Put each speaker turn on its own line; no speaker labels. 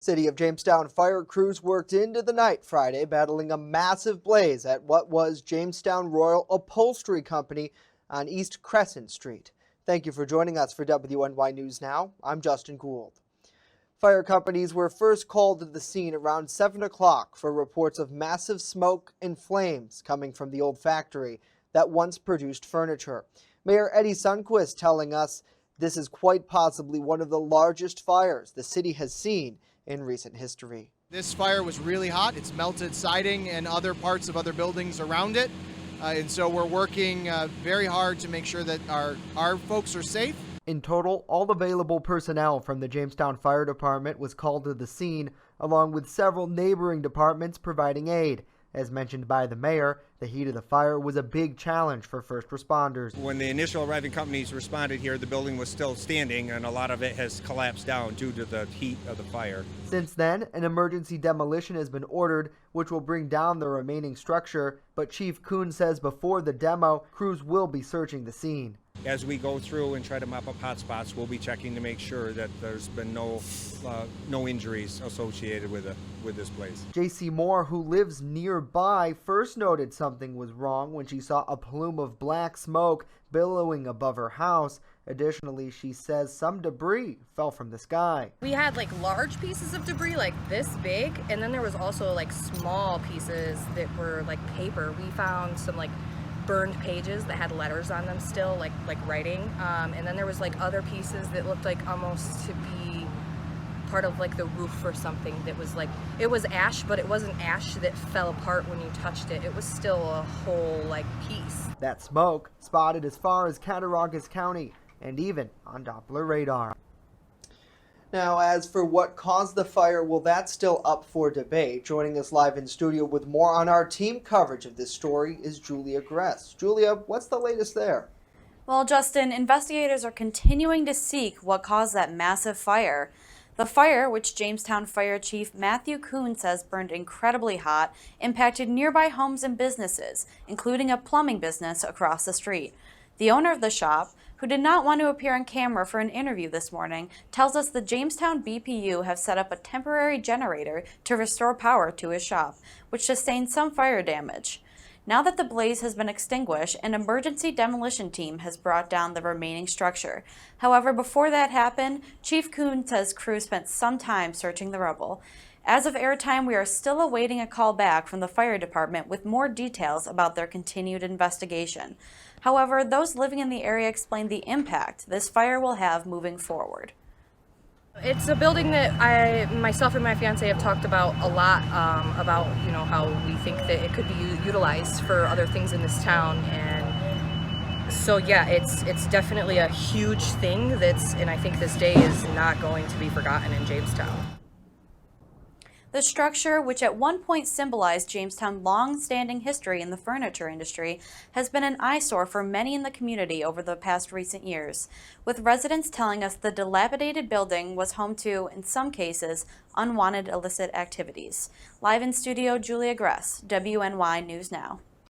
City of Jamestown fire crews worked into the night Friday, battling a massive blaze at what was Jamestown Royal Upholstery Company on East Crescent Street. Thank you for joining us for WNY News Now. I'm Justin Gould. Fire companies were first called to the scene around 7 o'clock for reports of massive smoke and flames coming from the old factory that once produced furniture. Mayor Eddie Sundquist telling us this is quite possibly one of the largest fires the city has seen in recent history.
This fire was really hot. It's melted siding and other parts of other buildings around it. And so we're working very hard to make sure that our folks are safe.
In total, all available personnel from the Jamestown Fire Department was called to the scene, along with several neighboring departments providing aid. As mentioned by the mayor, the heat of the fire was a big challenge for first responders.
When the initial arriving companies responded here, the building was still standing and a lot of it has collapsed down due to the heat of the fire.
Since then, an emergency demolition has been ordered, which will bring down the remaining structure, but Chief Kuhn says before the demo, crews will be searching the scene.
As we go through and try to mop up hot spots, we'll be checking to make sure that there's been no injuries associated with this place. J.C.
Moore, who lives nearby, first noted something was wrong when she saw a plume of black smoke billowing above her house. Additionally, she says some debris fell from the sky.
We had like large pieces of debris like this big, and then there was also like small pieces that were like paper. We found some like burned pages that had letters on them still, like writing, and then there was like other pieces that looked like almost to be part of like the roof or something that was like, it was ash, but it wasn't ash that fell apart when you touched it. It was still a whole like piece.
That smoke spotted as far as Cattaraugus County and even on Doppler radar. Now, as for what caused the fire, well, that's still up for debate. Joining us live in studio with more on our team coverage of this story is Julia Gress. Julia, what's the latest there?
Well, Justin, investigators are continuing to seek what caused that massive fire. The fire, which Jamestown Fire Chief Matthew Kuhn says burned incredibly hot, impacted nearby homes and businesses, including a plumbing business across the street. The owner of the shop, who did not want to appear on camera for an interview this morning, tells us the Jamestown BPU have set up a temporary generator to restore power to his shop, which sustained some fire damage. Now that the blaze has been extinguished, an emergency demolition team has brought down the remaining structure. However, before that happened, Chief Kuhn says crews spent some time searching the rubble. As of airtime, we are still awaiting a call back from the fire department with more details about their continued investigation. However, those living in the area explain the impact this fire will have moving forward.
It's a building that myself and my fiance have talked about a lot, about how we think that it could be utilized for other things in this town, and so yeah, it's definitely a huge thing and I think this day is not going to be forgotten in Jamestown.
The structure, which at one point symbolized Jamestown's long-standing history in the furniture industry, has been an eyesore for many in the community over the past recent years, with residents telling us the dilapidated building was home to, in some cases, unwanted illicit activities. Live in studio, Julia Gress, WNY News Now.